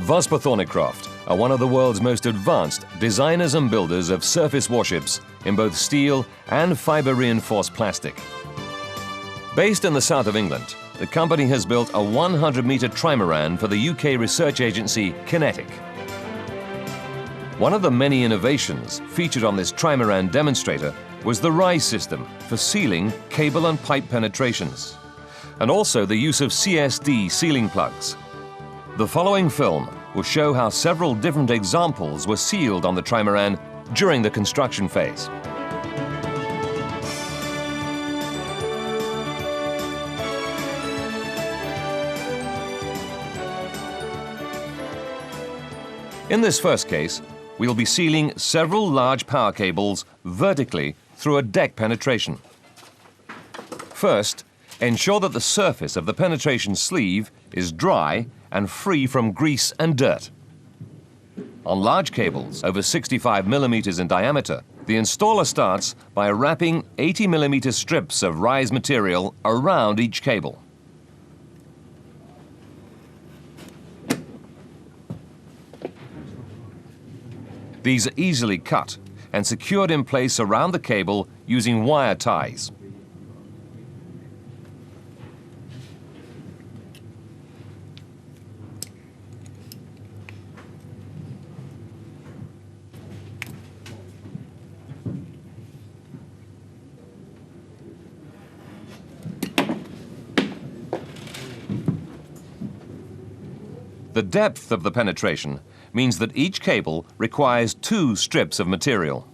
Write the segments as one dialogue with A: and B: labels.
A: Vosper Thornycroft are one of the world's most advanced designers and builders of surface warships in both steel and fibre-reinforced plastic. Based in the south of England, the company has built a 100-metre trimaran for the UK research agency Kinetic. One of the many innovations featured on this trimaran demonstrator was the RISE system for sealing cable and pipe penetrations, and also the use of CSD sealing plugs. The following film will show how several different examples were sealed on the trimaran during the construction phase. In this first case, we'll be sealing several large power cables vertically through a deck penetration. First, ensure that the surface of the penetration sleeve is dry and free from grease and dirt. On large cables over 65 millimeters in diameter, the installer starts by wrapping 80 millimeter strips of RISE material around each cable. These are easily cut and secured in place around the cable using wire ties. The depth of the penetration means that each cable requires 2 strips of material.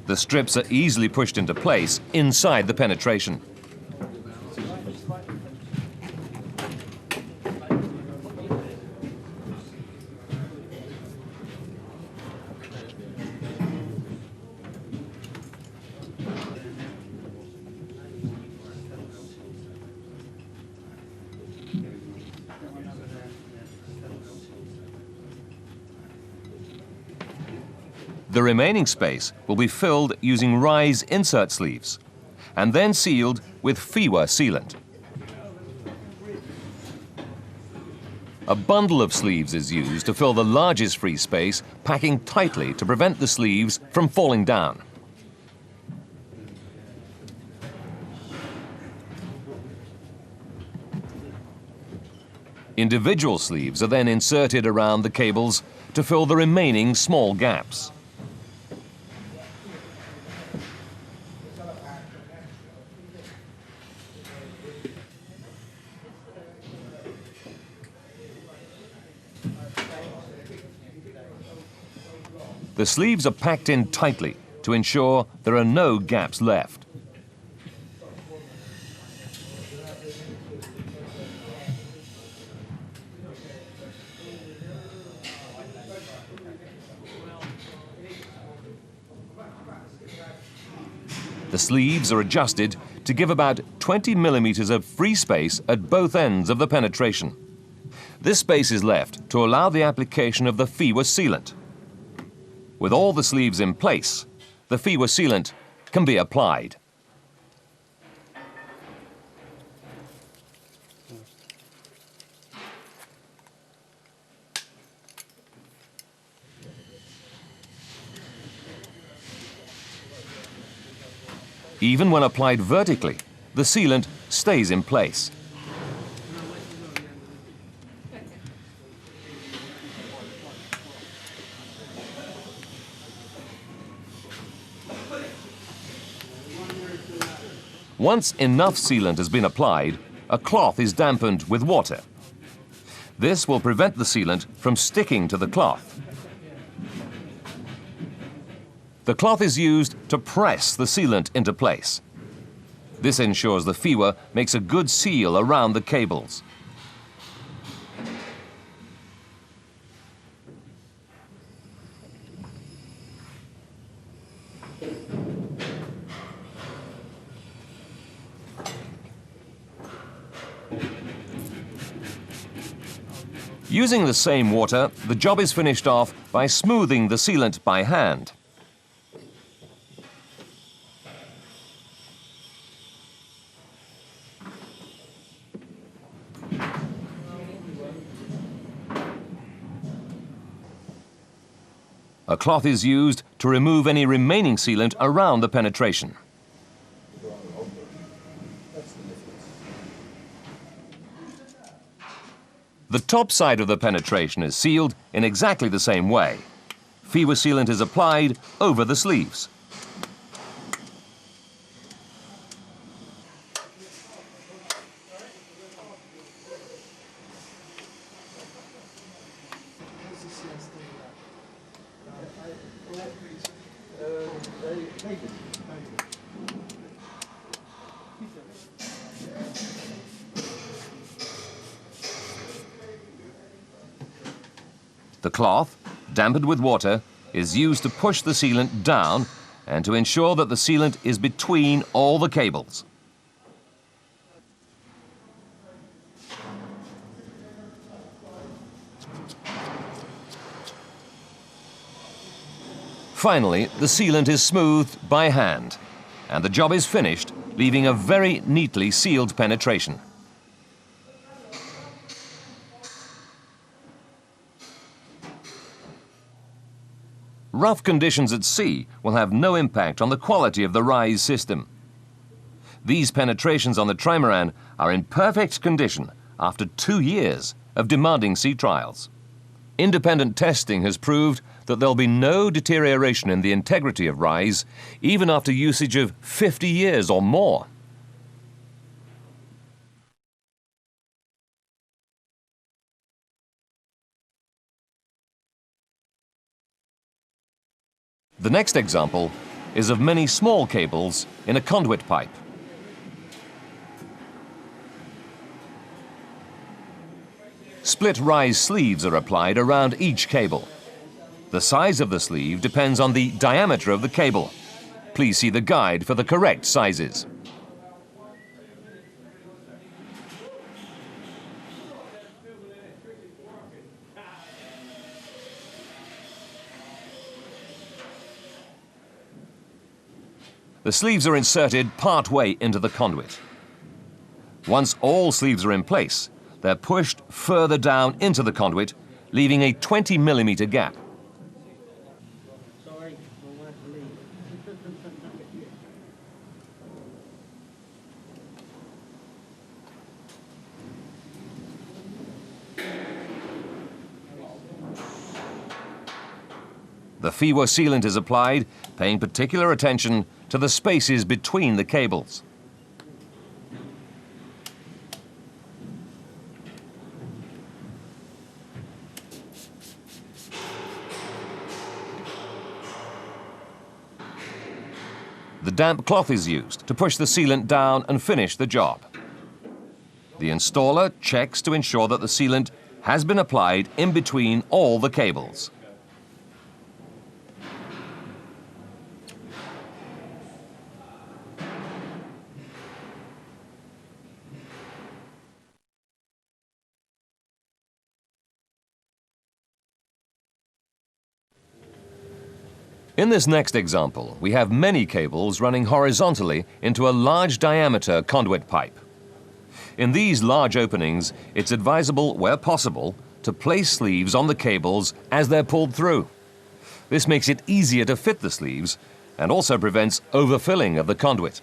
A: The strips are easily pushed into place inside the penetration. The remaining space will be filled using RISE insert sleeves and then sealed with FIWA sealant. A bundle of sleeves is used to fill the largest free space, packing tightly to prevent the sleeves from falling down. Individual sleeves are then inserted around the cables to fill the remaining small gaps. The sleeves are packed in tightly to ensure there are no gaps left. The sleeves are adjusted to give about 20 millimeters of free space at both ends of the penetration. This space is left to allow the application of the FIWA sealant. With all the sleeves in place, the FIWA sealant can be applied. Even when applied vertically, the sealant stays in place. Once enough sealant has been applied, a cloth is dampened with water. This will prevent the sealant from sticking to the cloth. The cloth is used to press the sealant into place. This ensures the FIWA makes a good seal around the cables. Using the same water, the job is finished off by smoothing the sealant by hand. A cloth is used to remove any remaining sealant around the penetration. The top side of the penetration is sealed in exactly the same way. FIWA sealant is applied over the sleeves. The cloth, dampened with water, is used to push the sealant down and to ensure that the sealant is between all the cables. Finally, the sealant is smoothed by hand, and the job is finished, leaving a very neatly sealed penetration. Rough conditions at sea will have no impact on the quality of the rise system. These penetrations on the Trimaran are in perfect condition after 2 years of demanding sea trials. Independent testing has proved that there'll be no deterioration in the integrity of rise, even after usage of 50 years or more. The next example is of many small cables in a conduit pipe. Split rise sleeves are applied around each cable. The size of the sleeve depends on the diameter of the cable. Please see the guide for the correct sizes. The sleeves are inserted part-way into the conduit. Once all sleeves are in place, they're pushed further down into the conduit, leaving a 20mm gap. The FIWA sealant is applied, paying particular attention to the spaces between the cables. The damp cloth is used to push the sealant down and finish the job. The installer checks to ensure that the sealant has been applied in between all the cables. In this next example, we have many cables running horizontally into a large diameter conduit pipe. In these large openings, it's advisable, where possible, to place sleeves on the cables as they're pulled through. This makes it easier to fit the sleeves and also prevents overfilling of the conduit.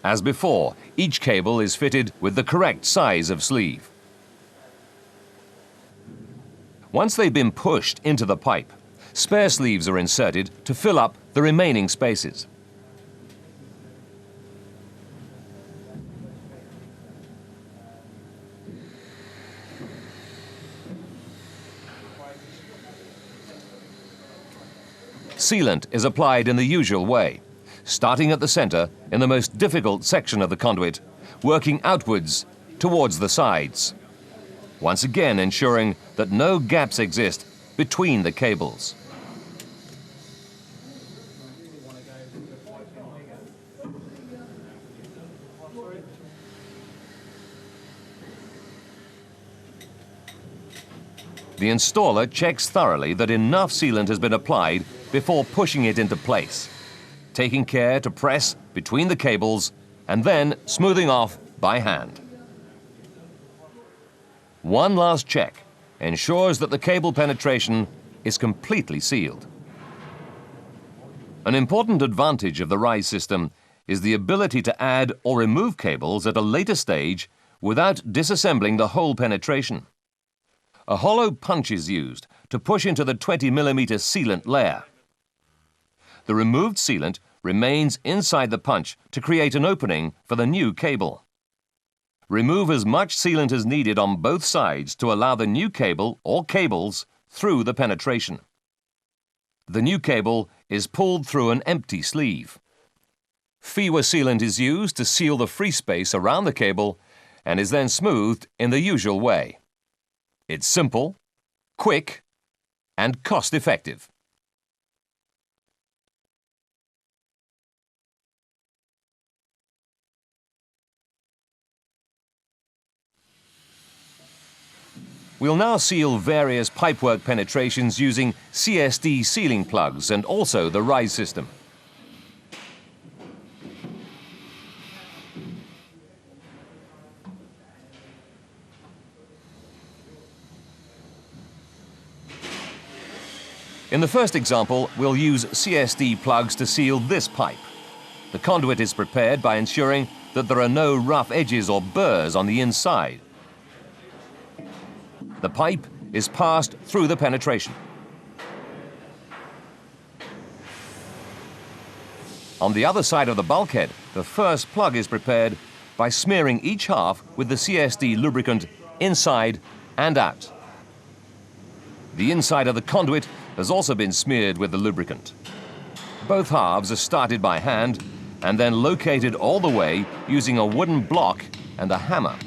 A: As before, each cable is fitted with the correct size of sleeve. Once they've been pushed into the pipe, spare sleeves are inserted to fill up the remaining spaces. Sealant is applied in the usual way, starting at the center in the most difficult section of the conduit, working outwards towards the sides, once again ensuring that no gaps exist between the cables. The installer checks thoroughly that enough sealant has been applied before pushing it into place, taking care to press between the cables and then smoothing off by hand. One last check ensures that the cable penetration is completely sealed. An important advantage of the RISE system is the ability to add or remove cables at a later stage without disassembling the whole penetration. A hollow punch is used to push into the 20mm sealant layer. The removed sealant remains inside the punch to create an opening for the new cable. Remove as much sealant as needed on both sides to allow the new cable or cables through the penetration. The new cable is pulled through an empty sleeve. FIWA sealant is used to seal the free space around the cable and is then smoothed in the usual way. It's simple, quick, and cost-effective. We'll now seal various pipework penetrations using CSD sealing plugs and also the RISE system. In the first example, we'll use CSD plugs to seal this pipe. The conduit is prepared by ensuring that there are no rough edges or burrs on the inside. The pipe is passed through the penetration. On the other side of the bulkhead, the first plug is prepared by smearing each half with the CSD lubricant inside and out. The inside of the conduit has also been smeared with the lubricant. Both halves are started by hand and then located all the way using a wooden block and a hammer.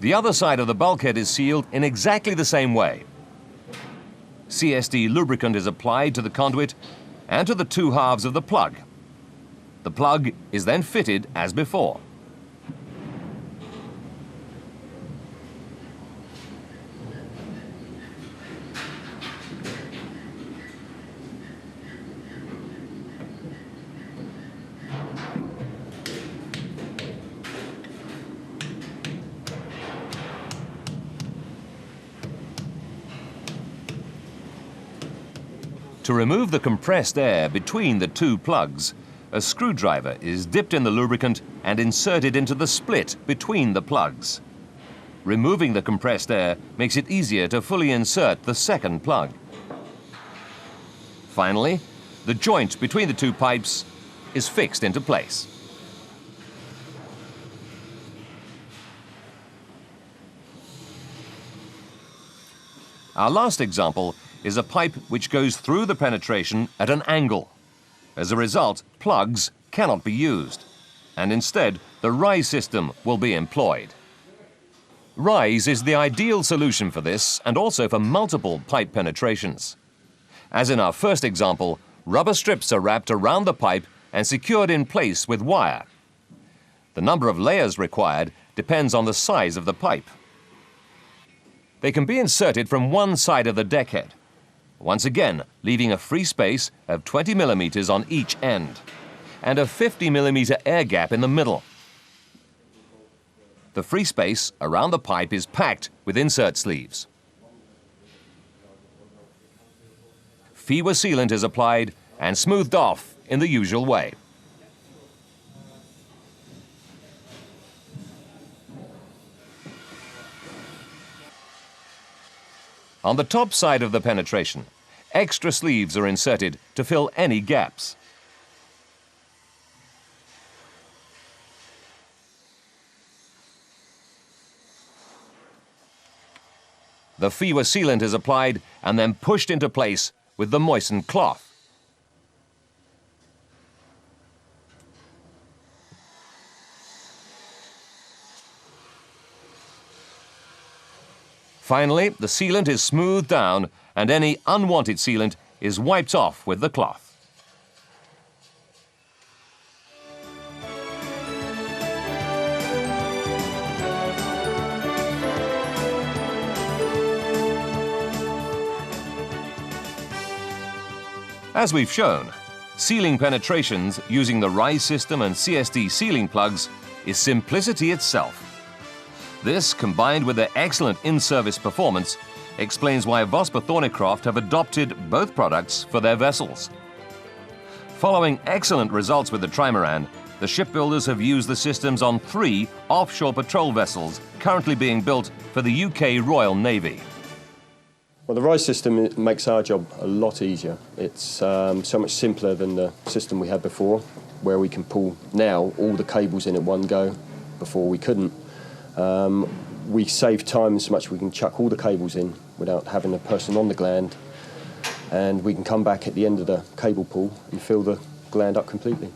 A: The other side of the bulkhead is sealed in exactly the same way. CSD lubricant is applied to the conduit and to the two halves of the plug. The plug is then fitted as before. To remove the compressed air between the two plugs, a screwdriver is dipped in the lubricant and inserted into the split between the plugs. Removing the compressed air makes it easier to fully insert the second plug. Finally, the joint between the two pipes is fixed into place. Our last example is a pipe which goes through the penetration at an angle. As a result, plugs cannot be used, and instead the RISE system will be employed. RISE is the ideal solution for this and also for multiple pipe penetrations. As in our first example, rubber strips are wrapped around the pipe and secured in place with wire. The number of layers required depends on the size of the pipe. They can be inserted from one side of the deckhead, once again leaving a free space of 20mm on each end and a 50mm air gap in the middle. The free space around the pipe is packed with insert sleeves. FIWA sealant is applied and smoothed off in the usual way. On the top side of the penetration, extra sleeves are inserted to fill any gaps. The FIWA sealant is applied and then pushed into place with the moistened cloth. Finally, the sealant is smoothed down and any unwanted sealant is wiped off with the cloth. As we've shown, sealing penetrations using the RISE system and CSD sealing plugs is simplicity itself. This, combined with their excellent in-service performance, explains why Vosper Thornycroft have adopted both products for their vessels. Following excellent results with the Trimaran, the shipbuilders have used the systems on 3 offshore patrol vessels currently being built for the UK Royal Navy.
B: Well, the RISE system makes our job a lot easier. It's so much simpler than the system we had before, where we can pull now all the cables in at one go. Before we couldn't. We save time so much we can chuck all the cables in without having a person on the gland, and we can come back at the end of the cable pull and fill the gland up completely.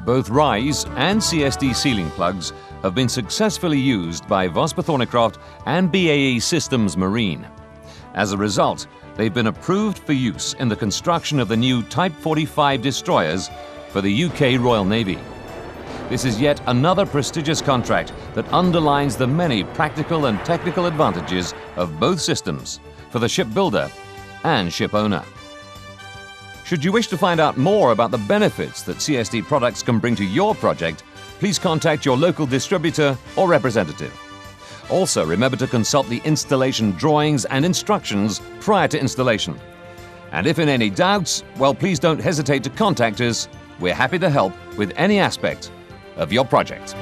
A: Both RISE and CSD sealing plugs have been successfully used by Vosper Thornycroft and BAE Systems Marine. As a result, they've been approved for use in the construction of the new Type 45 destroyers for the UK Royal Navy. This is yet another prestigious contract that underlines the many practical and technical advantages of both systems for the shipbuilder and ship owner. Should you wish to find out more about the benefits that CSD products can bring to your project, please contact your local distributor or representative. Also, remember to consult the installation drawings and instructions prior to installation. And if in any doubts, well, please don't hesitate to contact us. We're happy to help with any aspect of your project.